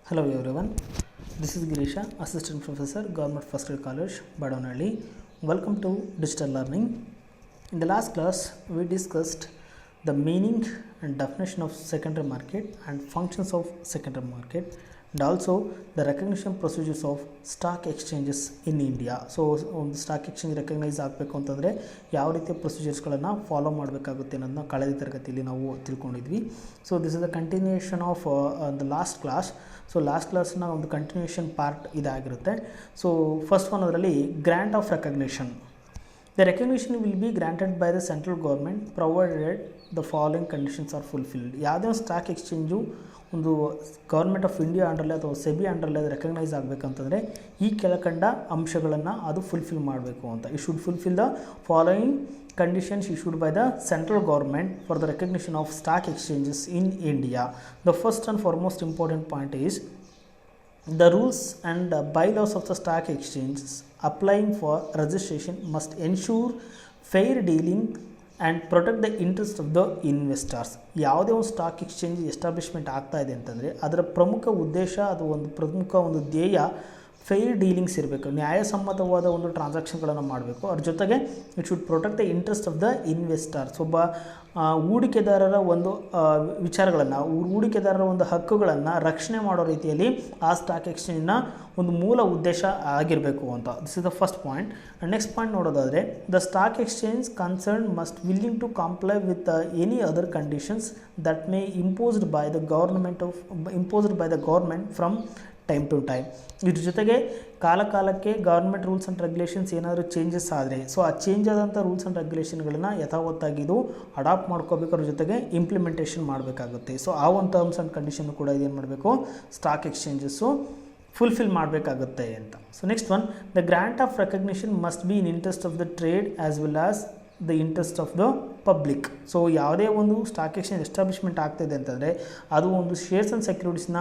Hello everyone, this is Girisha, Assistant Professor, Government First Grade College, Badonalli. Welcome to Digital Learning. In the last class, we discussed the meaning and definition of secondary market and functions of secondary market, and also the recognition procedures of stock exchanges in India. So ಒಂದು stock exchange recognise ಆಗಬೇಕು ಅಂತಂದರೆ ಯಾವ ರೀತಿಯ ಪ್ರೊಸೀಜರ್ಸ್ಗಳನ್ನು follow ಮಾಡಬೇಕಾಗುತ್ತೆ ಅನ್ನೋದನ್ನ ಕಳೆದ ತರಗತಿಯಲ್ಲಿ ನಾವು ತಿಳ್ಕೊಂಡಿದ್ವಿ. So this is the continuation of the last class. So last ಕ್ಲಾಸ್ನ ಒಂದು ಕಂಟಿನ್ಯೂಷನ್ ಪಾರ್ಟ್ ಇದಾಗಿರುತ್ತೆ. ಸೊ ಫಸ್ಟ್ ಒನ್ ಅದರಲ್ಲಿ grant of recognition. The recognition will be granted by the central government provided the following conditions are fulfilled. ಯಾವುದೇ ಒಂದು stock exchange ಒಂದು government of India ಅಂಡರ್ಲೆ ಅಥವಾ SEBI ಅಂಡರ್ಲೆ ಅದು recognise ಆಗಬೇಕಂತಂದರೆ ಈ ಕೆಳಕಂಡ ಅಂಶಗಳನ್ನು ಅದು ಫುಲ್ಫಿಲ್ ಮಾಡಬೇಕು ಅಂತ. It should fulfil the following conditions issued by the central government for the recognition of stock exchanges in India. The first and foremost important point is the rules and bylaws of the stock exchanges applying for registration must ensure fair dealing and protect the interest of the investors. ಯಾವುದೇ ಒಂದು stock exchange establishment ಆಗ್ತಾ ಇದೆ ಅಂತಂದರೆ ಅದರ ಪ್ರಮುಖ ಉದ್ದೇಶ ಅದು ಒಂದು ಪ್ರಮುಖ ಒಂದು ಧ್ಯೇಯ ಫೇರ್ ಡೀಲಿಂಗ್ಸ್ ಇರಬೇಕು, ನ್ಯಾಯಸಮ್ಮತವಾದ ಒಂದು ಟ್ರಾನ್ಸಾಕ್ಷನ್ಗಳನ್ನು ಮಾಡಬೇಕು. ಅದ್ರ ಜೊತೆಗೆ it should protect the interest of the investors. ಒಬ್ಬ ಹೂಡಿಕೆದಾರರ ಒಂದು ವಿಚಾರಗಳನ್ನು, ಹೂಡಿಕೆದಾರರ ಒಂದು ಹಕ್ಕುಗಳನ್ನು ರಕ್ಷಣೆ ಮಾಡೋ ರೀತಿಯಲ್ಲಿ ಆ ಸ್ಟಾಕ್ ಎಕ್ಸ್ಚೇಂಜ್ನ ಒಂದು ಮೂಲ ಉದ್ದೇಶ ಆಗಿರಬೇಕು ಅಂತ. This is the first point. And next point ನೋಡೋದಾದರೆ the stock exchange concern must willing to comply with any other conditions that may imposed by the government from time to time. ಇದ್ರ ಜೊತೆಗೆ ಕಾಲಕ್ಕೆ government rules and regulations ಏನಾದರೂ changes ಆದರೆ so ಆ change ಆದಂಥ rules and ರೆಗ್ಯುಲೇಷನ್ಗಳನ್ನು ಯಥಾವತ್ತಾಗಿ ಇದು ಅಡಾಪ್ಟ್ ಮಾಡ್ಕೋಬೇಕು, ಅದ್ರ ಜೊತೆಗೆ ಇಂಪ್ಲಿಮೆಂಟೇಷನ್ ಮಾಡಬೇಕಾಗುತ್ತೆ. ಸೊ ಆ ಒಂದು ಟರ್ಮ್ಸ್ ಆ್ಯಂಡ್ ಕಂಡೀಷನ್ ಕೂಡ ಇದೇನು ಮಾಡಬೇಕು, ಸ್ಟಾಕ್ ಎಕ್ಸ್ಚೇಂಜಸ್ಸು ಫುಲ್ಫಿಲ್ ಮಾಡಬೇಕಾಗುತ್ತೆ ಅಂತ. So next one, the grant of recognition must be in interest of the trade as well as the interest of the public. So ಯಾವುದೇ ಒಂದು ಸ್ಟಾಕ್ ಎಕ್ಸ್ಚೇಂಜ್ ಎಸ್ಟಾಬ್ಲಿಷ್ಮೆಂಟ್ ಆಗ್ತಾಯಿದೆ ಅಂತಂದರೆ ಅದು ಒಂದು ಶೇರ್ಸ್ ಆ್ಯಂಡ್ ಸೆಕ್ಯೂರಿಟೀಸ್ನ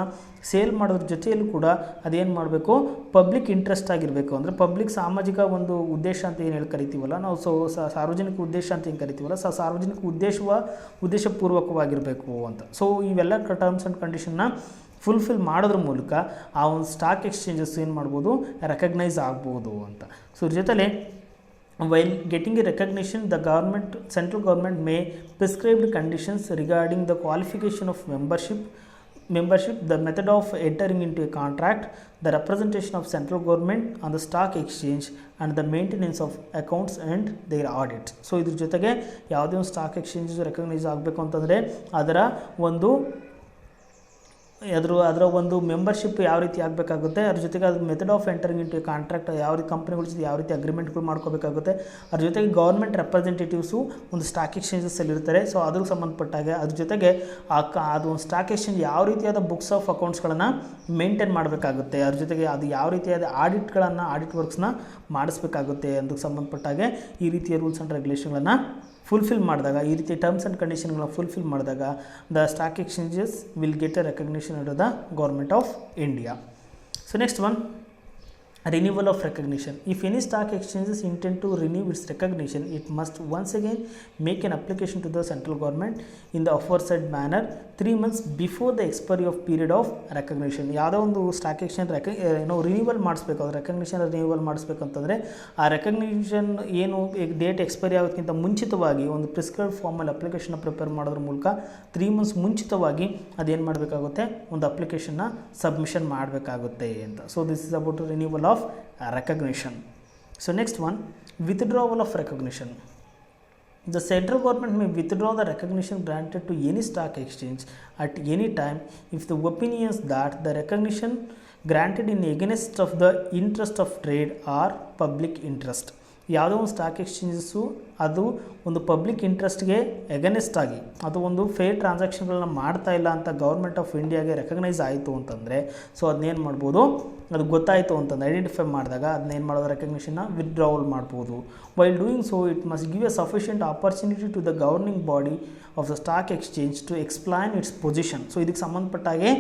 ಸೇಲ್ ಮಾಡೋದ್ರ ಜೊತೆಯಲ್ಲೂ ಕೂಡ ಅದೇನು ಮಾಡಬೇಕು, ಪಬ್ಲಿಕ್ ಇಂಟ್ರೆಸ್ಟ್ ಆಗಿರಬೇಕು. ಅಂದರೆ ಪಬ್ಲಿಕ್ ಸಾಮಾಜಿಕ ಒಂದು ಉದ್ದೇಶ ಅಂತ ಏನು ಹೇಳಿ ಕರಿತೀವಲ್ಲ ನಾವು, ಸೊ ಸಾರ್ವಜನಿಕ ಉದ್ದೇಶ ಅಂತ ಏನು ಕರಿತೀವಲ್ಲ, ಸಾರ್ವಜನಿಕ ಉದ್ದೇಶಪೂರ್ವಕವಾಗಿರಬೇಕು ಅಂತ. ಸೊ ಇವೆಲ್ಲ ಟರ್ಮ್ಸ್ ಆ್ಯಂಡ್ ಕಂಡೀಷನ್ನ ಫುಲ್ಫಿಲ್ ಮಾಡೋದ್ರ ಮೂಲಕ ಆ ಒಂದು ಸ್ಟಾಕ್ ಎಕ್ಸ್ಚೇಂಜಸ್ ಏನು ಮಾಡ್ಬೋದು, ರೆಕಗ್ನೈಸ್ ಆಗ್ಬೋದು ಅಂತ. ಸೊ ಇದ್ರ ಜೊತೆಲೆ while getting a recognition, the central government may prescribe conditions regarding the qualification of membership, the method of entering into a contract, the representation of central government on the stock exchange and the maintenance of accounts and their audit. So ಇದ್ರ ಜೊತೆಗೆ ಯಾವುದೇ ಒಂದು stock exchanges recognise ಆಗಬೇಕು ಅಂತಂದರೆ ಅದರ ಒಂದು membership ಯಾವ ರೀತಿ ಆಗಬೇಕಾಗುತ್ತೆ, ಅದ್ರ ಜೊತೆಗೆ ಅದ್ರ method of entering into contract ಯಾವ ರೀತಿ ಕಂಪ್ನಿಗಳ ಜೊತೆ ಯಾವ ರೀತಿ ಅಗ್ರಿಮೆಂಟ್ಗಳು ಮಾಡ್ಕೋಬೇಕಾಗುತ್ತೆ, ಅದ್ರ ಜೊತೆಗೆ ಗೌರ್ಮೆಂಟ್ ರೆಪ್ರೆಸೆಂಟೇಟಿವ್ಸು ಒಂದು ಸ್ಟಾಕ್ ಎಕ್ಸ್ಚೇಂಜಸ್ಸಲ್ಲಿ ಇರ್ತಾರೆ. ಸೊ ಅದ್ರಿಗೆ ಸಂಬಂಧಪಟ್ಟಾಗೆ ಅದ್ರ ಜೊತೆಗೆ ಅದು ಒಂದು ಸ್ಟಾಕ್ ಎಕ್ಸ್ಚೇಂಜ್ ಯಾವ ರೀತಿಯಾದ ಬುಕ್ಸ್ ಆಫ್ ಅಕೌಂಟ್ಸ್ಗಳನ್ನು ಮೇಂಟೈನ್ ಮಾಡಬೇಕಾಗುತ್ತೆ, ಅದ್ರ ಜೊತೆಗೆ ಅದು ಯಾವ ರೀತಿಯಾದ ಆಡಿಟ್ ವರ್ಕ್ಸ್ನ ಮಾಡಿಸ್ಬೇಕಾಗುತ್ತೆ ಅದಕ್ಕೆ ಸಂಬಂಧಪಟ್ಟಾಗೆ ಈ ರೀತಿಯ ರೂಲ್ಸ್ ಆ್ಯಂಡ್ ರೆಗ್ಯುಲೇಷನ್ಗಳನ್ನು ಫುಲ್ಫಿಲ್ ಮಾಡಿದಾಗ, ಈ ರೀತಿ ಟರ್ಮ್ಸ್ ಆ್ಯಂಡ್ ಕಂಡೀಷನ್ಗಳನ್ನ ಫುಲ್ಫಿಲ್ ಮಾಡಿದಾಗ the stock exchanges will get A recognition under the government of India. So next one, renewal of recognition. If any stock exchanges intend to renew its recognition, it must once again make an application to the central government in the aforesaid manner 3 months before the expiry of period of recognition. ಯಾವುದೋ ಒಂದು stock exchange renewal ಮಾಡಿಸ್ಬೇಕು, ಅದು recognition renewal ಮಾಡಿಸ್ಬೇಕಂತಂದರೆ ಆ recognition ಏನು date expiry ಆಗೋದಕ್ಕಿಂತ ಮುಂಚಿತವಾಗಿ ಒಂದು prescribe ಫಾರ್ಮಲ್ಲಿ ಅಪ್ಲಿಕೇಶನ್ನ ಪ್ರಿಪೇರ್ ಮಾಡೋದ್ರ ಮೂಲಕ 3 months ಮುಂಚಿತವಾಗಿ ಅದೇನು ಮಾಡಬೇಕಾಗುತ್ತೆ, ಒಂದು ಅಪ್ಲಿಕೇಶನ್ನ ಸಬ್ಮಿಷನ್ ಮಾಡಬೇಕಾಗುತ್ತೆ ಅಂತ. So this is about renewal of recognition. So next one, withdrawal of recognition. The central government may withdraw the recognition granted to any stock exchange at any time if the opinions that the recognition granted in against of the interest of trade or public interest. ಯಾವುದೋ ಒಂದು stock ಎಕ್ಸ್ಚೇಂಜಸ್ಸು ಅದು ಒಂದು public ಇಂಟ್ರೆಸ್ಟ್ಗೆ against ಆಗಿ ಅದು ಒಂದು fair ಟ್ರಾನ್ಸಾಕ್ಷನ್ಗಳನ್ನ ಮಾಡ್ತಾ ಇಲ್ಲ ಅಂತ ಗೌರ್ಮೆಂಟ್ ಆಫ್ ಇಂಡಿಯಾಗೆ ರೆಕಗ್ನೈಸ್ ಆಯಿತು ಅಂತಂದರೆ ಸೊ ಅದನ್ನೇನು ಮಾಡ್ಬೋದು, ಅದು ಗೊತ್ತಾಯಿತು ಅಂತಂದು ಐಡೆಂಟಿಫೈ ಮಾಡಿದಾಗ ಅದನ್ನೇನು ಮಾಡೋದು, ರೆಕಗ್ನಿಷನ್ನ ವಿತ್ಡ್ರಾವಲ್ ಮಾಡ್ಬೋದು. While doing so it must give a sufficient opportunity to the governing body of the stock exchange to explain its position. So ಇದಕ್ಕೆ ಸಂಬಂಧಪಟ್ಟಾಗೆ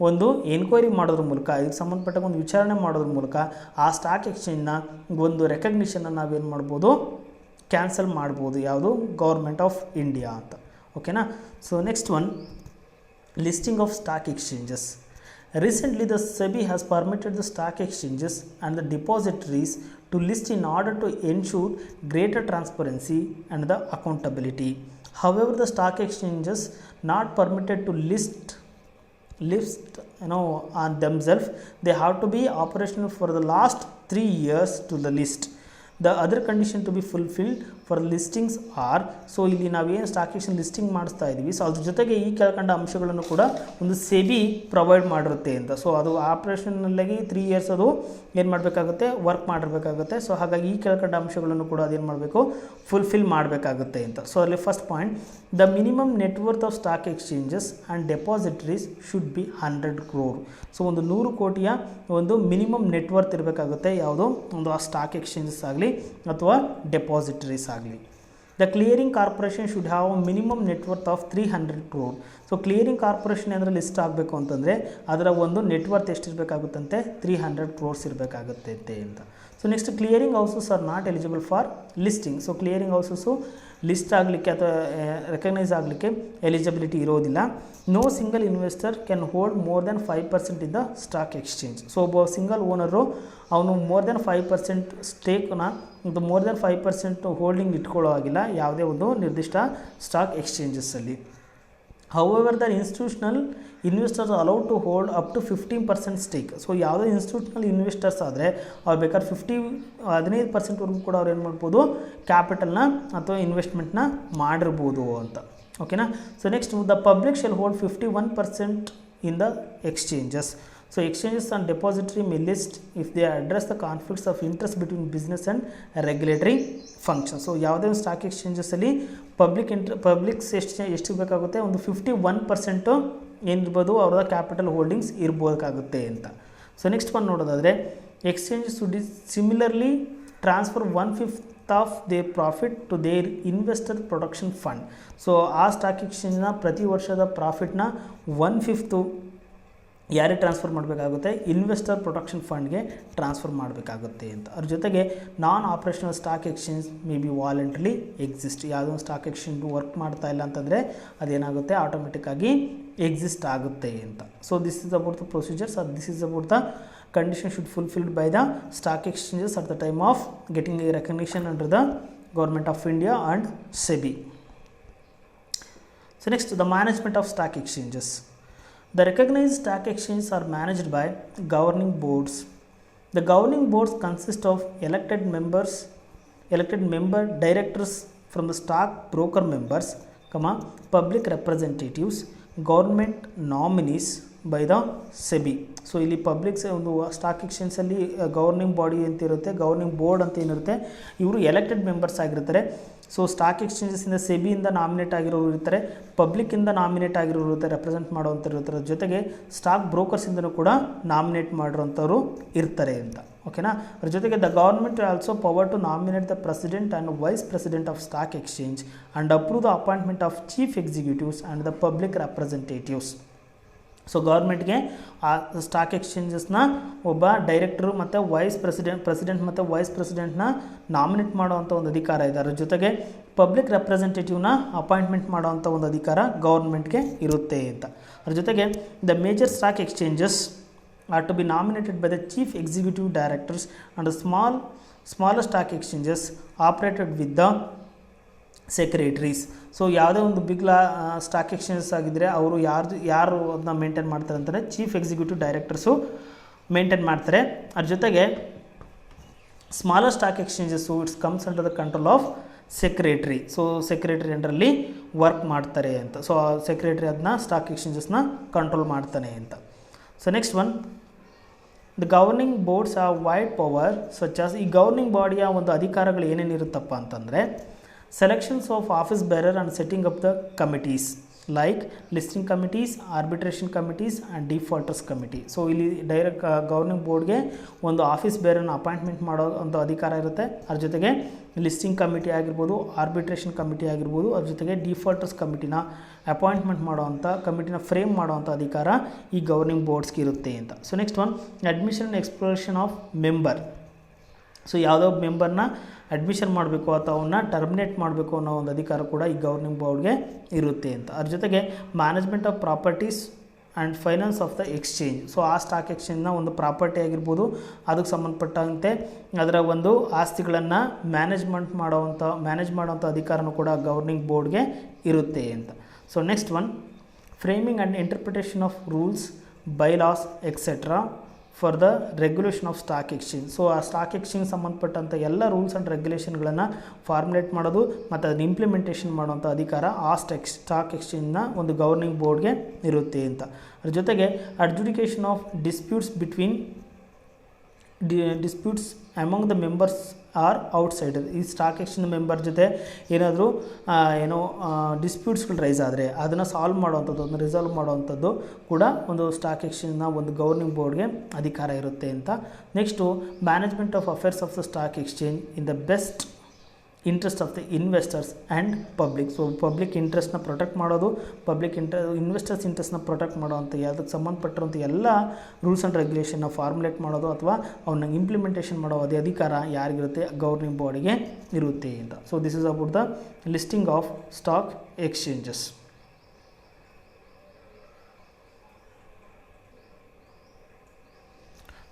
ಒಂದು ಎನ್ಕ್ವೈರಿ ಮಾಡೋದ್ರ ಮೂಲಕ, ಇದಕ್ಕೆ ಸಂಬಂಧಪಟ್ಟಾಗ ಒಂದು ವಿಚಾರಣೆ ಮಾಡೋದ್ರ ಮೂಲಕ ಆ ಸ್ಟಾಕ್ ಎಕ್ಸ್ಚೇಂಜ್ನ ಒಂದು ರೆಕಗ್ನಿಷನ್ನ ನಾವೇನು ಮಾಡ್ಬೋದು, ಕ್ಯಾನ್ಸಲ್ ಮಾಡ್ಬೋದು. ಯಾವುದು, ಗೌರ್ಮೆಂಟ್ ಆಫ್ ಇಂಡಿಯಾ ಅಂತ. ಓಕೆನಾ. So next one, listing of stock exchanges. Recently, the SEBI has permitted the stock exchanges and the depositories to list in order to ensure greater transparency and the accountability. However, the stock exchanges not permitted to list on themselves. They have to be operational for the last 3 years to the list. The other condition to be fulfilled for listings are, so ಇಲ್ಲಿ ನಾವೇನು stock exchange listing ಮಾಡಿಸ್ತಾ ಇದ್ದೀವಿ, so ಅದ್ರ ಜೊತೆಗೆ ಈ ಕೆಳಕಂಡ ಅಂಶಗಳನ್ನು ಕೂಡ ಒಂದು ಸೆಬಿ ಪ್ರೊವೈಡ್ ಮಾಡಿರುತ್ತೆ ಅಂತ. ಸೊ ಅದು ಆಪ್ರೇಷನಲ್ಲಾಗಿ 3 ಇಯರ್ಸ್ ಅದು ಏನು ಮಾಡಬೇಕಾಗುತ್ತೆ, ವರ್ಕ್ ಮಾಡಿರಬೇಕಾಗುತ್ತೆ. ಸೊ ಹಾಗಾಗಿ ಈ ಕೆಳಕಂಡ ಅಂಶಗಳನ್ನು ಕೂಡ ಅದೇನು ಮಾಡಬೇಕು, ಫುಲ್ಫಿಲ್ ಮಾಡಬೇಕಾಗುತ್ತೆ ಅಂತ. ಸೊ ಅಲ್ಲಿ first point, the minimum net worth of stock exchanges and depositories should be 100 crore. So ಒಂದು 100 ಕೋಟಿಯ ಒಂದು ಮಿನಿಮಮ್ ನೆಟ್ವರ್ತ್ ಇರಬೇಕಾಗುತ್ತೆ, ಯಾವುದೋ ಒಂದು ಆ ಸ್ಟಾಕ್ ಎಕ್ಸ್ಚೇಂಜಸ್ ಆಗಲಿ ಅಥವಾ ಡೆಪಾಸಿಟರೀಸ್ ಆಗಲಿ. The clearing corporation should have a minimum net worth of 300 crore. So clearing corporation ಅಂದರೆ ಲಿಸ್ಟ್ ಆಗಬೇಕು ಅಂತಂದರೆ ಅದರ ಒಂದು ನೆಟ್ವರ್ತ್ ಎಷ್ಟಿರಬೇಕಾಗುತ್ತಂತೆ, 300 crores ಇರಬೇಕಾಗುತ್ತೆ ಅಂತ. So next, clearing houses are not eligible for listing. So clearing houses list ಆಗಲಿಕ್ಕೆ ಅಥವಾ ರೆಕಗ್ನೈಸ್ ಆಗಲಿಕ್ಕೆ ಎಲಿಜಿಬಿಲಿಟಿ ಇರೋದಿಲ್ಲ. No single investor can hold more than 5% in the stock exchange. So ಒಬ್ಬ ಸಿಂಗಲ್ ಓನರು ಅವನು more than 5% ಸ್ಟೇಕ್ನ ಇದು more than 5% holding ಇಟ್ಕೊಳ್ಳೋ ಆಗಿಲ್ಲ ಯಾವುದೇ ಒಂದು ನಿರ್ದಿಷ್ಟ ಸ್ಟಾಕ್ ಎಕ್ಸ್ಚೇಂಜಸ್ಸಲ್ಲಿ. However the institutional investors allowed to hold up to 15% stake. So ಯಾವುದೇ ಇನ್ಸ್ಟಿಟ್ಯೂಷನಲ್ ಇನ್ವೆಸ್ಟರ್ಸ್ ಆದರೆ ಅವ್ರು ಬೇಕಾದ್ರೆ 15% ಕೂಡ ಅವ್ರು ಏನು ಮಾಡ್ಬೋದು, ಕ್ಯಾಪಿಟಲ್ನ ಅಥವಾ ಇನ್ವೆಸ್ಟ್ಮೆಂಟ್ನ ಮಾಡಿರ್ಬೋದು ಅಂತ. ಓಕೆನಾ. So next, the public shell hold 51% in the exchanges. So exchanges and depository May list if they address the conflicts of interest between business and regulatory function. So ಯಾವುದೇ ಒಂದು ಸ್ಟಾಕ್ ಎಕ್ಸ್ಚೇಂಜಸ್ಸಲ್ಲಿ ಪಬ್ಲಿಕ್ಸ್ ಎಷ್ಟು ಬೇಕಾಗುತ್ತೆ, ಒಂದು 51% ಏನಿರ್ಬೋದು ಅವ್ರದ್ದು ಕ್ಯಾಪಿಟಲ್ ಹೋಲ್ಡಿಂಗ್ಸ್ ಇರ್ಬೋದಾಗುತ್ತೆ ಅಂತ. So next ಒಂದು ನೋಡೋದಾದರೆ, exchanges should similarly transfer 1/5 of their profit to their investor protection fund. So ಆ ಸ್ಟಾಕ್ ಎಕ್ಸ್ಚೇಂಜ್ನ ಪ್ರತಿ ವರ್ಷದ ಪ್ರಾಫಿಟ್ನ 1/5 ಯಾರಿಗೆ ಟ್ರಾನ್ಸ್ಫರ್ ಮಾಡಬೇಕಾಗುತ್ತೆ, ಇನ್ವೆಸ್ಟರ್ ಪ್ರೊಟೆಕ್ಷನ್ ಫಂಡ್ಗೆ ಟ್ರಾನ್ಸ್ಫರ್ ಮಾಡಬೇಕಾಗುತ್ತೆ ಅಂತ. ಅದ್ರ ಜೊತೆಗೆ non operational stock exchange may be voluntarily exist. ಯಾವುದೋ ಒಂದು ಸ್ಟಾಕ್ ಎಕ್ಸ್ಚೇಂಜ್ ವರ್ಕ್ ಮಾಡ್ತಾ ಇಲ್ಲ ಅಂತಂದರೆ ಅದೇನಾಗುತ್ತೆ, ಆಟೋಮೆಟಿಕ್ಕಾಗಿ ಎಕ್ಸಿಸ್ಟ್ ಆಗುತ್ತೆ ಅಂತ. So this is about the procedures, this is about the condition should fulfilled by the stock exchanges at the time of getting a recognition under the Government of India and SEBI. So next, the management of stock exchanges. The recognized stock exchanges are managed by governing boards. The governing boards consist of elected member directors from the stock broker members, public representatives, government nominees by the SEBI. So ಇಲ್ಲಿ publics ಒಂದು stock ಎಕ್ಸ್ಚೇಂಜಲ್ಲಿ governing body ಅಂತ ಇರುತ್ತೆ, governing board ಅಂತ ಏನಿರುತ್ತೆ, ಇವರು elected members ಆಗಿರ್ತಾರೆ. So stock ಎಕ್ಸ್ಚೇಂಜಸ್ಸಿಂದ ಸೆಬಿಯಿಂದ nominate ಆಗಿರೋರು ಇರ್ತಾರೆ, ಪಬ್ಲಿಕ್ಕಿಂದ ನಾಮಿನೇಟ್ ಆಗಿರೋರು ಇರ್ತಾರೆ, ರೆಪ್ರೆಸೆಂಟ್ ಮಾಡೋವಂಥವ್ರು ಇರ್ತಾರೆ, ಜೊತೆಗೆ ಸ್ಟಾಕ್ ಬ್ರೋಕರ್ಸಿಂದನೂ ಕೂಡ ನಾಮಿನೇಟ್ ಮಾಡಿರೋಂಥವ್ರು ಇರ್ತಾರೆ ಅಂತ. ಓಕೆನಾ. ಅದ್ರ ಜೊತೆಗೆ the government also power to nominate the president and vice president of stock exchange and approve the appointment of chief executives and the public representatives. So ಗೌರ್ಮೆಂಟ್ಗೆ ಆ ಸ್ಟಾಕ್ ಎಕ್ಸ್ಚೇಂಜಸ್ನ ಒಬ್ಬ ಡೈರೆಕ್ಟರು ಮತ್ತು ಪ್ರೆಸಿಡೆಂಟ್ ಮತ್ತು ವೈಸ್ ಪ್ರೆಸಿಡೆಂಟ್ನ ನಾಮಿನೇಟ್ ಮಾಡೋವಂಥ ಒಂದು ಅಧಿಕಾರ ಇದೆ. ಅದ್ರ ಜೊತೆಗೆ ಪಬ್ಲಿಕ್ ರೆಪ್ರೆಸೆಂಟೇಟಿವ್ನ ಅಪಾಯಿಂಟ್ಮೆಂಟ್ ಮಾಡೋವಂಥ ಒಂದು ಅಧಿಕಾರ ಗೌರ್ಮೆಂಟ್ಗೆ ಇರುತ್ತೆ ಅಂತ. ಅದ್ರ ಜೊತೆಗೆ the major stock exchanges are to be nominated by the chief executive directors and smaller stock exchanges operated with the secretaries. So ಯಾವುದೇ ಒಂದು ಬಿಗ್ ಸ್ಟಾಕ್ ಎಕ್ಸ್ಚೇಂಜಸ್ ಆಗಿದ್ದರೆ ಅವರು ಯಾರು ಅದನ್ನ ಮೇಂಟೈನ್ ಮಾಡ್ತಾರೆ ಅಂತಂದರೆ ಚೀಫ್ ಎಕ್ಸಿಕ್ಯೂಟಿವ್ ಡೈರೆಕ್ಟರ್ಸು ಮೇಂಟೈನ್ ಮಾಡ್ತಾರೆ. ಅದ್ರ ಜೊತೆಗೆ smaller stock exchanges it's comes under the control of secretary. So secretary ಅಂಡರಲ್ಲಿ ವರ್ಕ್ ಮಾಡ್ತಾರೆ ಅಂತ. ಸೊ ಸೆಕ್ರೆಟರಿ ಅದನ್ನ ಸ್ಟಾಕ್ ಎಕ್ಸ್ಚೇಂಜಸ್ನ ಕಂಟ್ರೋಲ್ ಮಾಡ್ತಾನೆ ಅಂತ. So next one, the governing boards are wide power such as. ಈ ಗವರ್ನಿಂಗ್ ಬಾಡಿಯ ಒಂದು ಅಧಿಕಾರಗಳು ಏನೇನಿರುತ್ತಪ್ಪ ಅಂತಂದರೆ, selections of office bearer and setting up the committees like listing committees, arbitration committees and defaulters committee. So ಇಲ್ಲಿ direct governing ಬೋರ್ಡ್ಗೆ ಒಂದು office ಬೇರನ್ನು appointment ಮಾಡೋ ಒಂದು ಅಧಿಕಾರ ಇರುತ್ತೆ. ಅದ್ರ ಜೊತೆಗೆ ಲಿಸ್ಟಿಂಗ್ ಕಮಿಟಿ ಆಗಿರ್ಬೋದು, ಆರ್ಬಿಟ್ರೇಷನ್ ಕಮಿಟಿ ಆಗಿರ್ಬೋದು, ಅದ್ರ ಜೊತೆಗೆ ಡಿಫಾಲ್ಟರ್ಸ್ ಕಮಿಟಿನ ಅಪಾಯಿಂಟ್ಮೆಂಟ್ ಮಾಡೋವಂಥ ಕಮಿಟಿನ ಫ್ರೇಮ್ ಮಾಡೋವಂಥ ಅಧಿಕಾರ ಈ ಗವರ್ನಿಂಗ್ ಬೋರ್ಡ್ಸ್ಗೆ ಇರುತ್ತೆ ಅಂತ. So next one, admission and exploration of member. So ಯಾವುದೋ ಮೆಂಬರ್ನ ಅಡ್ಮಿಷನ್ ಮಾಡಬೇಕು ಅಥವಾ ಅವನ್ನ ಟರ್ಮಿನೇಟ್ ಮಾಡಬೇಕು ಅನ್ನೋ ಒಂದು ಅಧಿಕಾರ ಕೂಡ ಈ ಗವರ್ನಿಂಗ್ ಬೋರ್ಡ್ಗೆ ಇರುತ್ತೆ ಅಂತ. ಅದ್ರ ಜೊತೆಗೆ management of properties and finance of the exchange. So ಆ ಸ್ಟಾಕ್ ಎಕ್ಸ್ಚೇಂಜ್ನ ಒಂದು ಪ್ರಾಪರ್ಟಿ ಆಗಿರ್ಬೋದು, ಅದಕ್ಕೆ ಸಂಬಂಧಪಟ್ಟಂತೆ ಅದರ ಒಂದು ಆಸ್ತಿಗಳನ್ನು ಮ್ಯಾನೇಜ್ ಮಾಡೋವಂಥ ಅಧಿಕಾರನೂ ಕೂಡ ಗವರ್ನಿಂಗ್ ಬೋರ್ಡ್ಗೆ ಇರುತ್ತೆ ಅಂತ. So next one, framing and interpretation of rules, bylaws etcetera for the regulation of stock exchange. So ಆ ಸ್ಟಾಕ್ ಎಕ್ಸ್ಚೇಂಜ್ ಸಂಬಂಧಪಟ್ಟಂಥ ಎಲ್ಲ ರೂಲ್ಸ್ ಆ್ಯಂಡ್ ರೆಗ್ಯುಲೇಷನ್ಗಳನ್ನು ಫಾರ್ಮುಲೇಟ್ ಮಾಡೋದು ಮತ್ತು ಅದನ್ನ ಇಂಪ್ಲಿಮೆಂಟೇಷನ್ ಮಾಡುವಂಥ ಅಧಿಕಾರ ಆ ಸ್ಟಾಕ್ ಎಕ್ಸ್ಚೇಂಜ್ನ ಒಂದು ಗವರ್ನಿಂಗ್ ಬೋರ್ಡ್ಗೆ ಇರುತ್ತೆ ಅಂತ. ಅದ್ರ ಜೊತೆಗೆ adjudication of disputes among the members are outsider. ಈ ಸ್ಟಾಕ್ ಎಕ್ಸ್ಚೇಂಜ್ ಮೆಂಬರ್ ಜೊತೆ ಏನಾದರೂ ಡಿಸ್ಪ್ಯೂಟ್ಸ್ಗಳು ರೈಸ್ ಆದರೆ ಅದನ್ನು ಸಾಲ್ವ್ ಮಾಡುವಂಥದ್ದು, ಅದನ್ನು ರಿಸಾಲ್ವ್ ಮಾಡುವಂಥದ್ದು ಕೂಡ ಒಂದು ಸ್ಟಾಕ್ ಎಕ್ಸ್ಚೇಂಜ್ನ ಒಂದು ಗವರ್ನಿಂಗ್ ಬೋರ್ಡ್ಗೆ ಅಧಿಕಾರ ಇರುತ್ತೆ ಅಂತ. Next, management of affairs of the stock exchange in the best interest of the investors and public. So public ಇಂಟ್ರೆಸ್ಟ್ನ ಪ್ರೊಟೆಕ್ಟ್ ಮಾಡೋದು, ಇನ್ವೆಸ್ಟರ್ಸ್ ಇಂಟ್ರೆಸ್ಟ್ನ ಪ್ರೊಟೆಕ್ಟ್ ಮಾಡೋವಂಥ ಅದಕ್ಕೆ ಸಂಬಂಧಪಟ್ಟಿರುವಂಥ ಎಲ್ಲ ರೂಲ್ಸ್ ಆ್ಯಂಡ್ ರೆಗ್ಯುಲೇಷನ್ನ ಫಾರ್ಮುಲೇಟ್ ಮಾಡೋದು ಅಥವಾ ಅವನ್ನ ಇಂಪ್ಲಿಮೆಂಟೇಷನ್ ಮಾಡೋ ಅಧಿಕಾರ ಯಾರಿಗಿರುತ್ತೆ, ಗವರ್ನಿಂಗ್ ಬಾಡಿಗೆ ಇರುತ್ತೆ ಅಂತ. So this is about the listing of stock exchanges.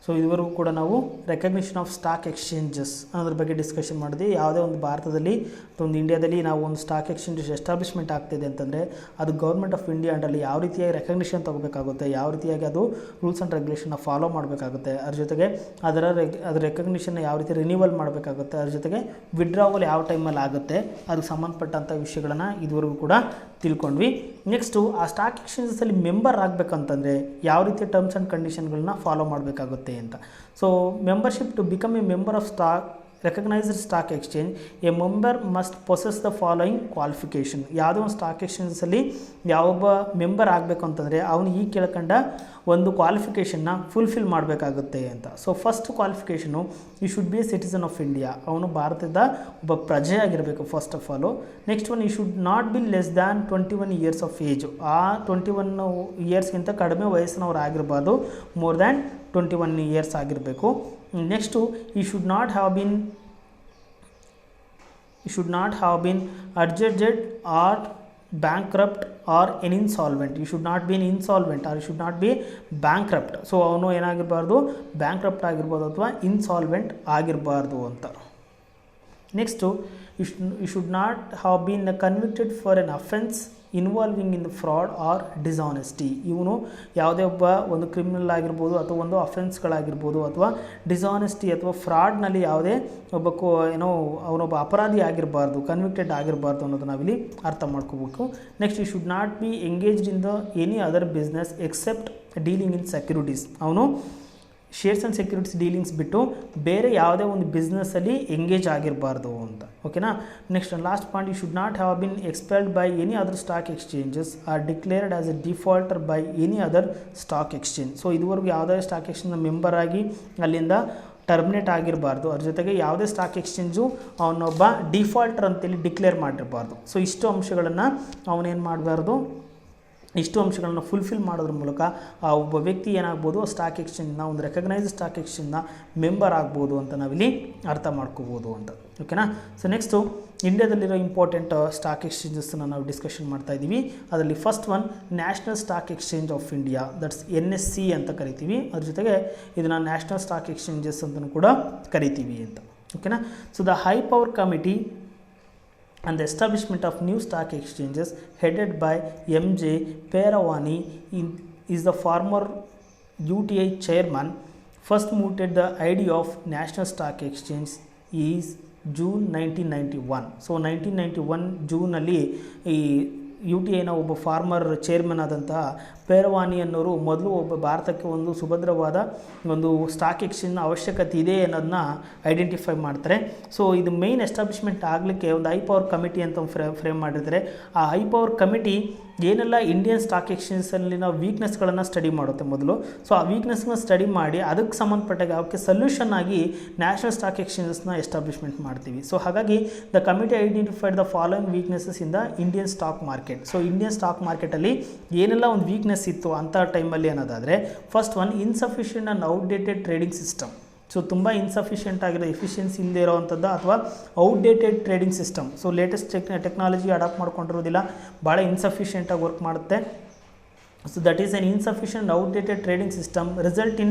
So ಇದುವರೆಗೂ ಕೂಡ ನಾವು ರೆಕಗ್ನಿಷನ್ ಆಫ್ ಸ್ಟಾಕ್ ಎಕ್ಸ್ಚೇಂಜಸ್ ಅನ್ನೋದ್ರ ಬಗ್ಗೆ ಡಿಸ್ಕಷನ್ ಮಾಡಿದ್ವಿ. ಯಾವುದೇ ಒಂದು ಭಾರತದಲ್ಲಿ ಅಥವಾ ಒಂದು ಇಂಡಿಯಾದಲ್ಲಿ ನಾವು ಒಂದು ಸ್ಟಾಕ್ ಎಕ್ಸ್ಚೇಂಜಸ್ ಎಸ್ಟಾಬ್ಲಿಷ್ಮೆಂಟ್ ಆಗ್ತಿದೆ ಅಂತಂದರೆ ಅದು ಗೌರ್ಮೆಂಟ್ ಆಫ್ ಇಂಡಿಯಾ ಅಂಡರಲ್ಲಿ ಯಾವ ರೀತಿಯಾಗಿ ರೆಕಗ್ನಿಷನ್ ತೊಗೋಬೇಕಾಗುತ್ತೆ, ಯಾವ ರೀತಿಯಾಗಿ ಅದು ರೂಲ್ಸ್ ಆ್ಯಂಡ್ ರೆಗ್ಯುಲೇಷನ್ನ ಫಾಲೋ ಮಾಡಬೇಕಾಗುತ್ತೆ, ಅದ್ರ ಜೊತೆಗೆ ಅದರ ರೆಕಗ್ನಿಷನ್ನ ಯಾವ ರೀತಿ ರಿನ್ಯೂವಲ್ ಮಾಡಬೇಕಾಗುತ್ತೆ, ಅದ್ರ ಜೊತೆಗೆ ವಿಡ್ರಾವಲ್ ಯಾವ ಟೈಮಲ್ಲಿ ಆಗುತ್ತೆ, ಅದಕ್ಕೆ ಸಂಬಂಧಪಟ್ಟಂಥ ವಿಷಯಗಳನ್ನು ಇದುವರೆಗೂ ಕೂಡ ತಿಳ್ಕೊಂಡ್ವಿ. ನೆಕ್ಸ್ಟು, ಆ ಸ್ಟಾಕ್ ಎಕ್ಸ್ಚೇಂಜಸಲ್ಲಿ ಮೆಂಬರ್ ಆಗಬೇಕಂತಂದರೆ ಯಾವ ರೀತಿಯ ಟರ್ಮ್ಸ್ ಆ್ಯಂಡ್ ಕಂಡೀಷನ್ಗಳನ್ನ ಫಾಲೋ ಮಾಡಬೇಕಾಗುತ್ತೆ ಅಂತ. So membership to become a member of recognised stock exchange, a member must possess the following qualification. ಯಾವುದೇ ಒಂದು ಸ್ಟಾಕ್ ಎಕ್ಸ್ಚೇಂಜಸಲ್ಲಿ ಯಾವೊಬ್ಬ ಮೆಂಬರ್ ಆಗಬೇಕು ಅಂತಂದರೆ ಅವನು ಈ ಕೆಳಕಂಡ ಒಂದು ಕ್ವಾಲಿಫಿಕೇಷನ್ನ ಫುಲ್ಫಿಲ್ ಮಾಡಬೇಕಾಗುತ್ತೆ ಅಂತ. So first qualification, you should be a citizen of India. ಅವನು ಭಾರತದ ಒಬ್ಬ ಪ್ರಜೆ ಆಗಿರಬೇಕು first of all. Next one, you should not be less than 21 years of age. ಆ 21 ಇಯರ್ಸ್ಗಿಂತ ಕಡಿಮೆ ವಯಸ್ಸಿನವ್ರು ಆಗಿರಬಾರ್ದು, ಮೋರ್ ದ್ಯಾನ್ 21 ಇಯರ್ಸ್ ಆಗಿರಬೇಕು. Next, you should not have been adjudged or bankrupt or an insolvent. You should not be an insolvent or you should not be bankrupt. So ಅವನು ಏನಾಗಿರಬಾರ್ದು, bankrupt ಆಗಿರ್ಬೋದು ಅಥವಾ ಇನ್ಸಾಲ್ವೆಂಟ್ ಆಗಿರಬಾರ್ದು ಅಂತ. Next, you should not have been convicted for an offence involving in the fraud or dishonesty. ಇವನು ಯಾವುದೇ ಒಬ್ಬ ಒಂದು ಕ್ರಿಮಿನಲ್ ಆಗಿರ್ಬೋದು ಅಥವಾ ಒಂದು ಅಫೆನ್ಸ್ಗಳಾಗಿರ್ಬೋದು ಅಥವಾ ಡಿಸಾನೆಸ್ಟಿ ಅಥವಾ ಫ್ರಾಡ್ನಲ್ಲಿ ಯಾವುದೇ ಒಬ್ಬ ಅವನೊಬ್ಬ ಅಪರಾಧಿ ಆಗಿರಬಾರ್ದು, ಕನ್ವಿಕ್ಟೆಡ್ ಆಗಿರಬಾರ್ದು ಅನ್ನೋದು ನಾವಿಲ್ಲಿ ಅರ್ಥ ಮಾಡ್ಕೋಬೇಕು. Next, you should not be engaged in the any other business except dealing in securities. ಅವನು ಶೇರ್ಸ್ ಆ್ಯಂಡ್ ಸೆಕ್ಯೂರಿಟೀಸ್ ಡೀಲಿಂಗ್ಸ್ ಬಿಟ್ಟು ಬೇರೆ ಯಾವುದೇ ಒಂದು ಬಿಸ್ನೆಸ್ಸಲ್ಲಿ ಎಂಗೇಜ್ ಆಗಿರಬಾರ್ದು ಅಂತ. ಓಕೆನಾ. Next last point, you should not have been expelled by any other stock exchanges or declared as a defaulter by any other stock exchange. So ಇದುವರೆಗೂ ಯಾವುದೇ ಸ್ಟಾಕ್ ಎಕ್ಸ್ಚೇಂಜ್ನ ಮೆಂಬರ್ ಆಗಿ ಅಲ್ಲಿಂದ ಟರ್ಮಿನೇಟ್ ಆಗಿರಬಾರ್ದು. ಅದ್ರ ಜೊತೆಗೆ ಯಾವುದೇ ಸ್ಟಾಕ್ ಎಕ್ಸ್ಚೇಂಜು ಅವನೊಬ್ಬ ಡಿಫಾಲ್ಟರ್ ಅಂತೇಳಿ declare ಮಾಡಿರಬಾರ್ದು. So ಇಷ್ಟು ಅಂಶಗಳನ್ನು ಅವನೇನು ಮಾಡಬಾರ್ದು, ಇಷ್ಟು ಅಂಶಗಳನ್ನು ಫುಲ್ಫಿಲ್ ಮಾಡೋದ್ರ ಮೂಲಕ ಆ ಒಬ್ಬ ವ್ಯಕ್ತಿ ಏನಾಗ್ಬೋದು, ಸ್ಟಾಕ್ ಎಕ್ಸ್ಚೇಂಜ್ನ ಒಂದು ರೆಕಗ್ನೈಸ್ಡ್ ಸ್ಟಾಕ್ ಎಕ್ಸ್ಚೇಂಜ್ನ ಮೆಂಬರ್ ಆಗ್ಬೋದು ಅಂತ ನಾವಿಲ್ಲಿ ಅರ್ಥ ಮಾಡ್ಕೋಬೋದು ಅಂತ. ಓಕೆನಾ. ಸೊ ನೆಕ್ಸ್ಟು, ಇಂಡಿಯಾದಲ್ಲಿರೋ ಇಂಪಾರ್ಟೆಂಟ್ ಸ್ಟಾಕ್ ಎಕ್ಸ್ಚೇಂಜಸ್ನ ನಾವು ಡಿಸ್ಕಷನ್ ಮಾಡ್ತಾ ಇದ್ದೀವಿ. ಅದರಲ್ಲಿ first one, national stock exchange of India, that's NSC ಅಂತ ಕರಿತೀವಿ. ಅದ್ರ ಜೊತೆಗೆ ಇದನ್ನು ನ್ಯಾಷನಲ್ ಸ್ಟಾಕ್ ಎಕ್ಸ್ಚೇಂಜಸ್ ಅಂತಲೂ ಕೂಡ ಕರಿತೀವಿ ಅಂತ. ಓಕೆನಾ. So the high power committee and the establishment of new stock exchanges headed by M.J. Peeravani is the former UTI chairman. First mooted the idea of national stock exchange is June 1991. So 1991 ಜೂನಲ್ಲಿ ಈ UTIನ ಒಬ್ಬ farmer chairman ಆದಂತಹ ಪೇರವಾನಿ ಅನ್ನೋರು ಮೊದಲು ಒಬ್ಬ ಭಾರತಕ್ಕೆ ಒಂದು ಸುಭದ್ರವಾದ ಒಂದು stock ಎಕ್ಸ್ಚೇಂಜ್ನ ಅವಶ್ಯಕತೆ ಇದೆ ಅನ್ನೋದನ್ನ ಐಡೆಂಟಿಫೈ ಮಾಡ್ತಾರೆ. ಸೊ ಇದು ಮೇನ್ ಎಸ್ಟಾಬ್ಲಿಷ್ಮೆಂಟ್ ಆಗಲಿಕ್ಕೆ ಒಂದು ಹೈ ಪವರ್ ಕಮಿಟಿ ಅಂತ ಫ್ರೇಮ್ ಮಾಡಿರ್ತಾರೆ. ಆ ಹೈ ಪವರ್ ಕಮಿಟಿ ಏನೆಲ್ಲ ಇಂಡಿಯನ್ ಸ್ಟಾಕ್ ಎಕ್ಸ್ಚೇಂಜಸಲ್ಲಿನ ವೀಕ್ನೆಸ್ಗಳನ್ನು ಸ್ಟಡಿ ಮಾಡುತ್ತೆ ಮೊದಲು. ಸೊ ಆ ವೀಕ್ನೆಸ್ನ ಸ್ಟಡಿ ಮಾಡಿ ಅದಕ್ಕೆ ಸಂಬಂಧಪಟ್ಟಾಗ ಅವಕ್ಕೆ ಸೊಲ್ಯೂಷನ್ ಆಗಿ ನ್ಯಾಷನಲ್ ಸ್ಟಾಕ್ ಎಕ್ಸ್ಚೇಂಜಸ್ನ ಎಸ್ಟಾಬ್ಲಿಷ್ಮೆಂಟ್ ಮಾಡ್ತೀವಿ. ಸೊ ಹಾಗಾಗಿ the committee identified the following weaknesses in the Indian stock market. So Indian stock ಮಾರ್ಕೆಟಲ್ಲಿ ಏನೆಲ್ಲ ಒಂದು ವೀಕ್ನೆಸ್ ಇತ್ತು ಅಂಥ ಟೈಮಲ್ಲಿ ಅನ್ನೋದಾದರೆ, first one, insufficient and outdated trading system. So ತುಂಬ ಇನ್ಸಫಿಷಿಯೆಂಟ್ ಆಗಿರೋ, ಎಫಿಷಿಯನ್ಸಿ ಇಲ್ಲದೆ ಇರೋವಂಥದ್ದು ಅಥವಾ outdated trading system. So latest technology adopt ಮಾಡ್ಕೊಂಡಿರೋದಿಲ್ಲ, ಭಾಳ ಇನ್ಸಫಿಷಿಯೆಂಟಾಗಿ ವರ್ಕ್ ಮಾಡುತ್ತೆ. So that is an insufficient outdated trading system result in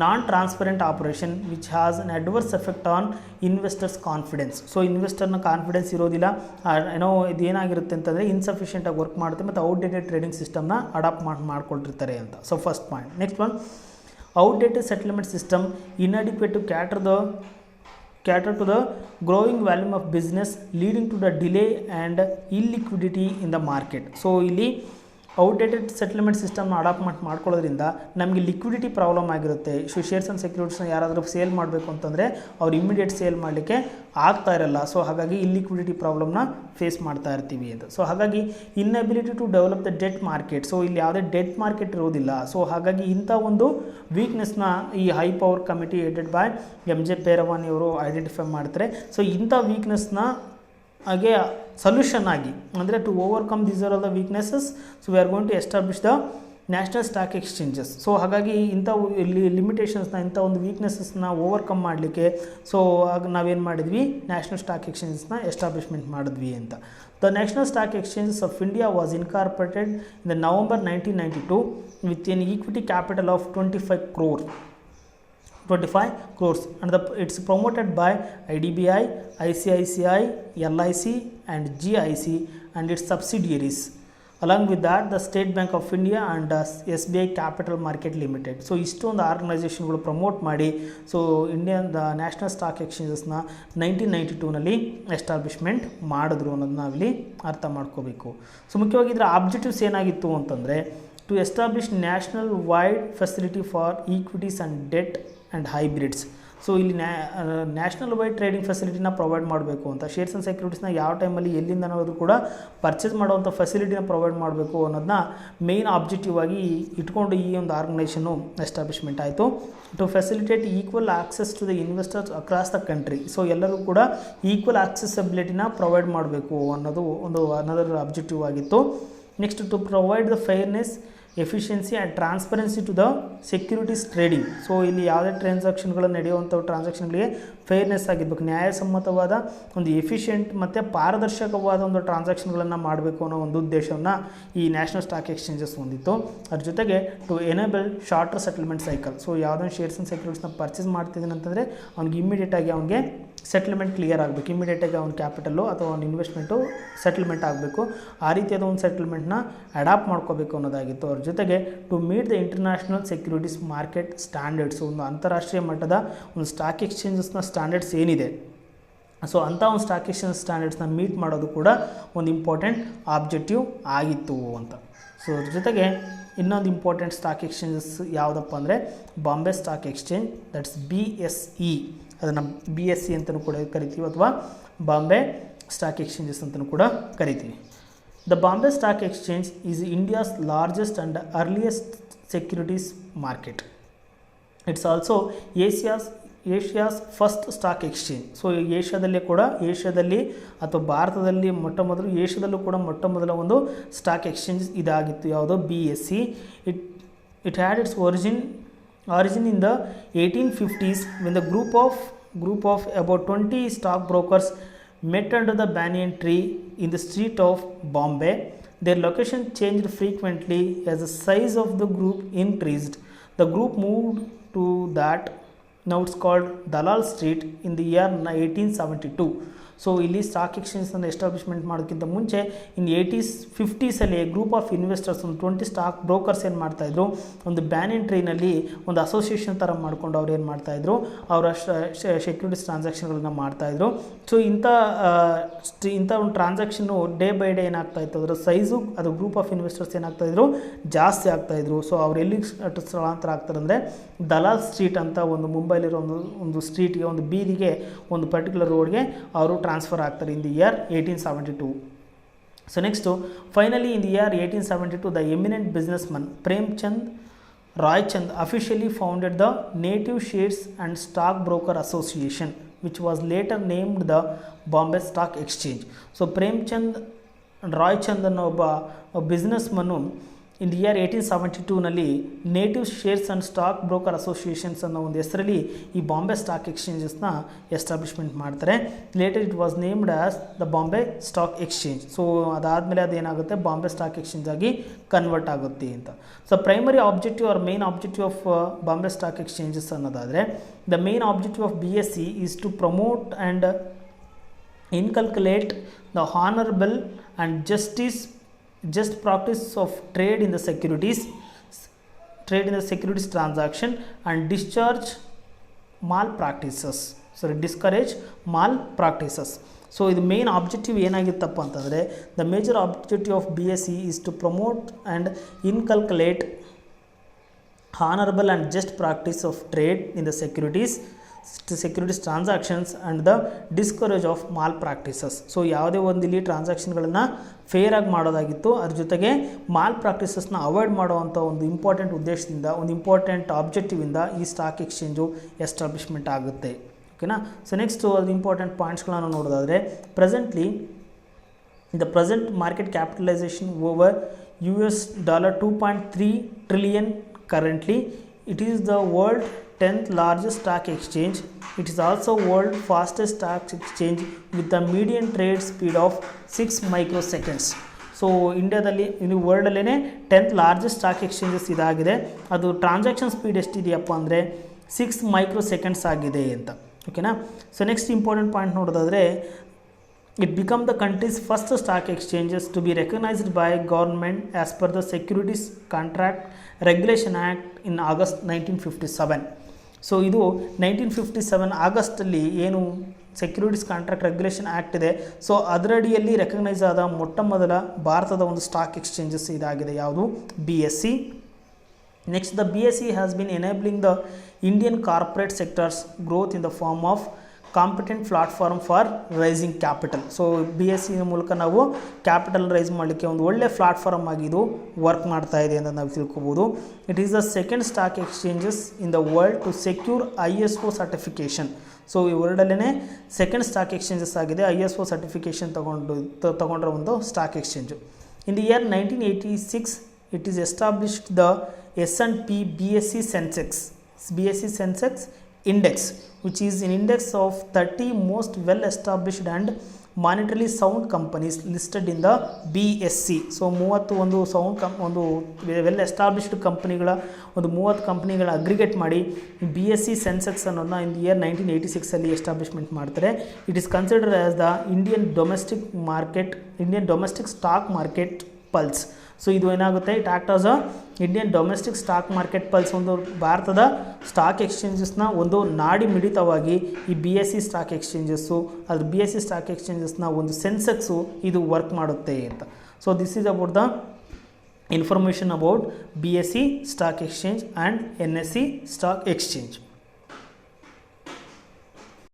non-transparent operation which has an adverse effect on investors confidence. So ಇನ್ವೆಸ್ಟರ್ನ confidence ಇರೋದಿಲ್ಲ, ಏನೋ ಇದೇನಾಗಿರುತ್ತೆ ಅಂತಂದರೆ ಇನ್ಸಫಿಷಿಯೆಂಟಾಗಿ ವರ್ಕ್ ಮಾಡುತ್ತೆ ಮತ್ತು ಔಟ್ಡೇಟೆಡ್ ಟ್ರೇಡಿಂಗ್ ಸಿಸ್ಟಮ್ನ ಅಡಾಪ್ಟ್ ಮಾಡ್ಕೊಂಡಿರ್ತಾರೆ ಅಂತ. So first point. Next one, outdated settlement system inadequate to cater to the growing volume of business leading to the delay and illiquidity in the market. So ಇಲ್ಲಿ outdated settlement ಸಿಸ್ಟಮ್ನ adapt ಮಾಡ್ಕೊಳ್ಳೋದ್ರಿಂದ ನಮಗೆ liquidity problem ಆಗಿರುತ್ತೆ. Shares and ಸೆಕ್ಯೂರಿಟೀಸ್ನ ಯಾರಾದರೂ sale ಮಾಡಬೇಕು ಅಂತಂದರೆ ಅವ್ರು immediate sale ಮಾಡಲಿಕ್ಕೆ ಆಗ್ತಾ ಇರಲ್ಲ. ಸೊ ಹಾಗಾಗಿ ಇಲ್ಲಿಕ್ವಿಡಿಟಿ ಪ್ರಾಬ್ಲಮ್ನ ಫೇಸ್ ಮಾಡ್ತಾ ಇರ್ತೀವಿ ಅಂತ. ಸೊ ಹಾಗಾಗಿ inability to develop the debt market. So ಇಲ್ಲಿ ಯಾವುದೇ ಡೆಟ್ ಮಾರ್ಕೆಟ್ ಇರೋದಿಲ್ಲ. ಸೊ ಹಾಗಾಗಿ ಇಂಥ ಒಂದು ವೀಕ್ನೆಸ್ನ ಈ high power committee headed by MJ ಪೇರವಾನಿ ಅವರು ಐಡೆಂಟಿಫೈ ಮಾಡ್ತಾರೆ. ಸೊ ಇಂಥ ವೀಕ್ನೆಸ್ನ ಹಾಗೆ ಸೊಲ್ಯೂಷನ್ ಆಗಿ ಅಂದರೆ to overcome these are all the weaknesses, so we are going to establish the national stock exchanges. So ಹಾಗಾಗಿ ಇಂಥ ಲಿಮಿಟೇಷನ್ಸ್ನ ಇಂಥ ಒಂದು ವೀಕ್ನೆಸಸ್ನ ಓವರ್ಕಮ್ ಮಾಡಲಿಕ್ಕೆ ಸೊ ಆಗ ನಾವೇನು ಮಾಡಿದ್ವಿ, ನ್ಯಾಷನಲ್ ಸ್ಟಾಕ್ ಎಕ್ಸ್ಚೇಂಜಸ್ನ ಎಸ್ಟಾಬ್ಲಿಷ್ಮೆಂಟ್ ಮಾಡಿದ್ವಿ ಅಂತ. The national stock exchanges of India was incorporated in the November 1992 with N equity capital of 25 crores and it's promoted by IDBI, ICICI, LIC and GIC and its subsidiaries. Along with that, the State Bank of India and SBI Capital Market Limited. So ಇಷ್ಟೊಂದು ಆರ್ಗನೈಸೇಷನ್ಗಳು promote ಮಾಡಿ so the national stock ಎಕ್ಸ್ಚೇಂಜಸ್ನ 1992ನಲ್ಲಿ establishment ಮಾಡಿದ್ರು ಅನ್ನೋದನ್ನ ನಾವಿಲ್ಲಿ ಅರ್ಥ ಮಾಡ್ಕೋಬೇಕು. ಸೊ ಮುಖ್ಯವಾಗಿ ಇದರ ಆಬ್ಜೆಕ್ಟಿವ್ಸ್ ಏನಾಗಿತ್ತು ಅಂತಂದರೆ to establish nationwide facility for equities and debt and hybrids. So ಇಲ್ಲಿ ನ್ಯಾಷನಲ್ ವೈಡ್ ಟ್ರೇಡಿಂಗ್ ಫೆಸಿಲಿಟಿನ ಪ್ರೊವೈಡ್ ಮಾಡಬೇಕು ಅಂತ. ಶೇರ್ಸ್ ಆ್ಯಂಡ್ ಸೆಕ್ಯೂರಿಟೀಸ್ನ ಯಾವ ಟೈಮಲ್ಲಿ ಎಲ್ಲಿಂದ ಅನ್ನೋದು ಕೂಡ ಪರ್ಚೇಸ್ ಮಾಡುವಂಥ ಫೆಸಿಲಿಟಿನ ಪ್ರೊವೈಡ್ ಮಾಡಬೇಕು ಅನ್ನೋದನ್ನ ಮೇನ್ ಆಬ್ಜೆಕ್ಟಿವ್ ಆಗಿ ಇಟ್ಕೊಂಡು ಈ ಒಂದು ಆರ್ಗನೈಸೇಷನ್ನು ಎಸ್ಟಾಬ್ಲಿಷ್ಮೆಂಟ್ ಆಯಿತು. To facilitate equal access to the investors across the country. So ಎಲ್ಲರೂ ಕೂಡ ಈಕ್ವಲ್ ಆಕ್ಸೆಸಬಿಲಿಟಿನ ಪ್ರೊವೈಡ್ ಮಾಡಬೇಕು ಅನ್ನೋದು ಒಂದು ಅನದರ್ ಆಬ್ಜೆಕ್ಟಿವ್ ಆಗಿತ್ತು. Next, to provide the fairness, efficiency and transparency to the securities trading. So ಇಲ್ಲಿ ಯಾವುದೇ ಟ್ರಾನ್ಸಾಕ್ಷನ್ಗಳು ನಡೆಯುವಂಥ ಟ್ರಾನ್ಸಾಕ್ಷನ್ಗಳಿಗೆ ಫೇರ್ನೆಸ್ ಆಗಿರ್ಬೇಕು, ನ್ಯಾಯಸಮ್ಮತವಾದ ಒಂದು ಎಫಿಷಿಯೆಂಟ್ ಮತ್ತು ಪಾರದರ್ಶಕವಾದ ಒಂದು ಟ್ರಾನ್ಸಾಕ್ಷನ್ಗಳನ್ನು ಮಾಡಬೇಕು ಅನ್ನೋ ಒಂದು ಉದ್ದೇಶವನ್ನು ಈ ನ್ಯಾಷನಲ್ ಸ್ಟಾಕ್ ಎಕ್ಸ್ಚೇಂಜಸ್ ಹೊಂದಿತ್ತು. ಅದ್ರ ಜೊತೆಗೆ to enable shorter settlement cycle. So ಯಾವುದೋ ಶೇರ್ಸ್ ಆ್ಯಂಡ್ ಸೆಕ್ಯೂರಿಟೀಸ್ನ ಪರ್ಚೇಸ್ ಮಾಡ್ತಿದ್ದೀನಿ ಅಂತಂದರೆ ಅವ್ನಿಗೆ ಇಮಿಡಿಯೇಟಾಗಿ ಅವ್ನಿಗೆ ಸೆಟ್ಲ್ಮೆಂಟ್ ಕ್ಲಿಯರ್ ಆಗಬೇಕು, ಇಮಿಡಿಯೇಟಾಗಿ ಅವ್ನ ಕ್ಯಾಪಿಟಲ್ಲು ಅಥವಾ ಅವ್ನ ಇನ್ವೆಸ್ಟ್ಮೆಂಟು ಸೆಟಲ್ಮೆಂಟ್ ಆಗಬೇಕು. ಆ ರೀತಿಯಾದ ಒಂದು ಸೆಟಲ್ಮೆಂಟ್ನ ಅಡಾಪ್ಟ್ ಮಾಡ್ಕೋಬೇಕು ಅನ್ನೋದಾಗಿತ್ತು. ಅವ್ರ ಜೊತೆಗೆ to meet the international securities market standards, ಒಂದು ಅಂತಾರಾಷ್ಟ್ರೀಯ ಮಟ್ಟದ ಒಂದು ಸ್ಟಾಕ್ ಎಕ್ಸ್ಚೇಂಜಸ್ನ ಸ್ಟ್ಯಾಂಡರ್ಡ್ಸ್ ಏನಿದೆ, ಸೊ ಅಂಥ ಒಂದು ಸ್ಟಾಕ್ ಎಕ್ಸ್ಚೇಂಜ್ ಸ್ಟ್ಯಾಂಡರ್ಡ್ಸ್ನ ಮೀಟ್ ಮಾಡೋದು ಕೂಡ ಒಂದು ಇಂಪಾರ್ಟೆಂಟ್ ಆಬ್ಜೆಕ್ಟಿವ್ ಆಗಿತ್ತು ಅಂತ. ಸೊ ಅದ್ರ ಜೊತೆಗೆ ಇನ್ನೊಂದು ಇಂಪಾರ್ಟೆಂಟ್ ಸ್ಟಾಕ್ ಎಕ್ಸ್ಚೇಂಜಸ್ ಯಾವುದಪ್ಪ ಅಂದರೆ Bombay stock exchange, that's BSE. ಅದನ್ನು BSE ಅಂತಲೂ ಕೂಡ ಕರಿತೀವಿ ಅಥವಾ ಬಾಂಬೆ ಸ್ಟಾಕ್ ಎಕ್ಸ್ಚೇಂಜಸ್ ಅಂತಲೂ ಕೂಡ ಕರಿತೀವಿ. The Bombay stock exchange is India's largest and earliest securities market. It's also Asia's first stock exchange. So ಏಷ್ಯಾದಲ್ಲಿ ಅಥವಾ ಭಾರತದಲ್ಲಿ ಏಷ್ಯಾದಲ್ಲೂ ಕೂಡ ಮೊಟ್ಟ ಮೊದಲ ಒಂದು ಸ್ಟಾಕ್ ಎಕ್ಸ್ಚೇಂಜ್ ಇದಾಗಿತ್ತು. ಯಾವುದೋ BSE. It had it's origin in the 1850s when the group of about 20 stock brokers met under the banyan tree in the street of Bombay. Their location changed frequently as the size of the group increased. The group moved to that, now it's called Dalal Street, in the year 1872. So ಇಲ್ಲಿ stock ಎಕ್ಸ್ಚೇಂಜನ್ನು establishment ಮಾಡೋಕ್ಕಿಂತ ಮುಂಚೆ ಇನ್ 50s group of investors, ಒಂದು 20 stock brokers ಏನು ಮಾಡ್ತಾಯಿದ್ರು, ಒಂದು banyan ಟ್ರೀನಲ್ಲಿ ಒಂದು association ಥರ ಮಾಡ್ಕೊಂಡು ಅವ್ರು ಏನು ಮಾಡ್ತಾಯಿದ್ರು, ಅವರ ಸೆಕ್ಯೂರಿಟೀಸ್ ಟ್ರಾನ್ಸಾಕ್ಷನ್ಗಳನ್ನ ಮಾಡ್ತಾಯಿದ್ರು. ಸೊ ಇಂಥ ಒಂದು ಟ್ರಾನ್ಸಾಕ್ಷನ್ನು ಡೇ ಬೈ ಡೇ ಏನಾಗ್ತಾಯಿತ್ತು, ಅದರ ಸೈಜು, ಅದು ಗ್ರೂಪ್ ಆಫ್ ಇನ್ವೆಸ್ಟರ್ಸ್ ಏನಾಗ್ತಾಯಿದ್ರು, ಜಾಸ್ತಿ ಆಗ್ತಾಯಿದ್ರು. ಸೊ ಅವ್ರು ಎಲ್ಲಿಗೆ ಸ್ಥಳಾಂತರ ಆಗ್ತಾರೆ ಅಂದರೆ ದಲಾಲ್ ಸ್ಟ್ರೀಟ್ ಅಂತ ಒಂದು ಮುಂಬೈಲಿರೋ ಒಂದು ಸ್ಟ್ರೀಟ್ಗೆ, ಒಂದು ಬೀದಿಗೆ, ಒಂದು ಪರ್ಟಿಕ್ಯುಲರ್ ರೋಡ್ಗೆ ಅವರು ಟ್ರಾನ್ಸ್ಫರ್ ಆಗ್ತಾರೆ in the year 1872. So next finally in the year 1872 the eminent businessman Premchand Roychand officially founded the native shares and stock broker association which was later named the Bombay stock exchange. So Premchand Roychand ಅನ್ನೋ ಒಬ್ಬ ಬಿಸ್ನೆಸ್ಮನ್ನು in the year 1872ನಲ್ಲಿ native shares and stock broker associations ಅನ್ನೋ ಒಂದು ಹೆಸರಲ್ಲಿ ಈ Bombay stock ಎಕ್ಸ್ಚೇಂಜಸ್ನ establishment ಮಾಡ್ತಾರೆ. Later it was named as the Bombay stock exchange. So ಅದಾದಮೇಲೆ ಅದೇನಾಗುತ್ತೆ ಬಾಂಬೆ ಸ್ಟಾಕ್ ಎಕ್ಸ್ಚೇಂಜ್ ಆಗಿ ಕನ್ವರ್ಟ್ ಆಗುತ್ತೆ ಅಂತ. So primary objective or main objective of Bombay stock exchanges ಅನ್ನೋದಾದರೆ the main objective of BSE is to promote and inculcate the honorable and just practice of trade in the securities transaction and discourage malpractices. So the main objective ಏನಾಗಿತ್ತಪ್ಪ ಅಂತಂದರೆ the major objective of BSE is to promote and inculcate honorable and just practice of trade in the securities transactions and the discourage of mall practices. So ಯಾವುದೇ ಒಂದು ಇಲ್ಲಿ ಟ್ರಾನ್ಸಾಕ್ಷನ್ಗಳನ್ನು ಫೇರಾಗಿ ಮಾಡೋದಾಗಿತ್ತು, ಅದ್ರ ಜೊತೆಗೆ mall ಪ್ರಾಕ್ಟೀಸಸ್ನ avoid ಮಾಡುವಂಥ ಒಂದು important ಉದ್ದೇಶದಿಂದ, ಒಂದು ಇಂಪಾರ್ಟೆಂಟ್ ಆಬ್ಜೆಕ್ಟಿವಿಂದ ಈ ಸ್ಟಾಕ್ ಎಕ್ಸ್ಚೇಂಜು ಎಸ್ಟಾಬ್ಲಿಷ್ಮೆಂಟ್ ಆಗುತ್ತೆ. ಓಕೆನಾ. ಸೊ ನೆಕ್ಸ್ಟು ಅದು ಇಂಪಾರ್ಟೆಂಟ್ ಪಾಯಿಂಟ್ಸ್ಗಳನ್ನು ನೋಡೋದಾದರೆ presently the present market capitalisation over $2.3 trillion currently. It is the world 10th largest stock exchange. It is also world fastest stock exchange with the median trade speed of 6 microseconds. So ಇಂಡಿಯಾದಲ್ಲಿ ಇದು ವರ್ಲ್ಡಲ್ಲೇ 10th largest stock exchanges ಇದಾಗಿದೆ. ಅದು transaction speed ಎಷ್ಟಿದೆಯಪ್ಪ ಅಂದರೆ 6 microseconds ಆಗಿದೆ ಅಂತ. ಓಕೆನಾ. So next important point ನೋಡೋದಾದರೆ it became the country's first stock exchanges to be recognized by government as per the Securities Contract Regulation Act in August 1957. So ಇದು 1957 ಆಗಸ್ಟಲ್ಲಿ ಏನು securities contract regulation act ಇದೆ, so ಅದರಡಿಯಲ್ಲಿ recognise ಆದ ಮೊಟ್ಟ ಮೊದಲ ಭಾರತದ ಒಂದು stock exchanges ಇದಾಗಿದೆ. ಯಾವುದು? BSE. Next the BSE has been enabling the Indian corporate sectors growth in the form of competent platform for raising capital. So BSE ಮೂಲಕ ನಾವು ಕ್ಯಾಪಿಟಲ್ ರೈಸ್ ಮಾಡಲಿಕ್ಕೆ ಒಂದು ಒಳ್ಳೆ ಪ್ಲಾಟ್ಫಾರ್ಮ್ ಆಗಿ ಇದು ವರ್ಕ್ ಮಾಡ್ತಾ ಇದೆ ಅಂತ ನಾವು ತಿಳ್ಕೊಬೋದು. It is the second stock exchanges in the world to secure ISO certification. So ಈ ವರ್ಲ್ಡಲ್ಲೇ ಸೆಕೆಂಡ್ ಸ್ಟಾಕ್ ಎಕ್ಸ್ಚೇಂಜಸ್ ಆಗಿದೆ ISO ಸರ್ಟಿಫಿಕೇಷನ್ ತಗೊಂಡ್ರ ಒಂದು stock exchange. In the year 1986 it is established the S&P BSE Sensex Index, which is an index of 30 most well established and monetarily sound companies listed in the BSE. So 31 ಒಂದು well established ಕಂಪನಿಗಳ ಒಂದು 30 ಕಂಪನಿಗಳ aggregate ಮಾಡಿ BSE Sensex ಅನ್ನೋದನ್ನ ಇನ್ the year 1986 establishment ಮಾಡ್ತಾರೆ. It is considered as the Indian domestic stock market pulse. So ಇದು ಏನಾಗುತ್ತೆ, it act as a Indian domestic stock market pulse. ಒಂದು ಭಾರತದ ಸ್ಟಾಕ್ ಎಕ್ಸ್ಚೇಂಜಸ್ನ ಒಂದು ನಾಡಿ ಮಿಡಿತವಾಗಿ ಈ BSE ಸ್ಟಾಕ್ ಎಕ್ಸ್ಚೇಂಜಸ್ಸು, ಅದ್ರ BSE ಸ್ಟಾಕ್ ಎಕ್ಸ್ಚೇಂಜಸ್ನ ಒಂದು ಸೆನ್ಸೆಕ್ಸು ಇದು ವರ್ಕ್ ಮಾಡುತ್ತೆ ಅಂತ. So this is about the information about BSE stock exchange and NSE stock exchange.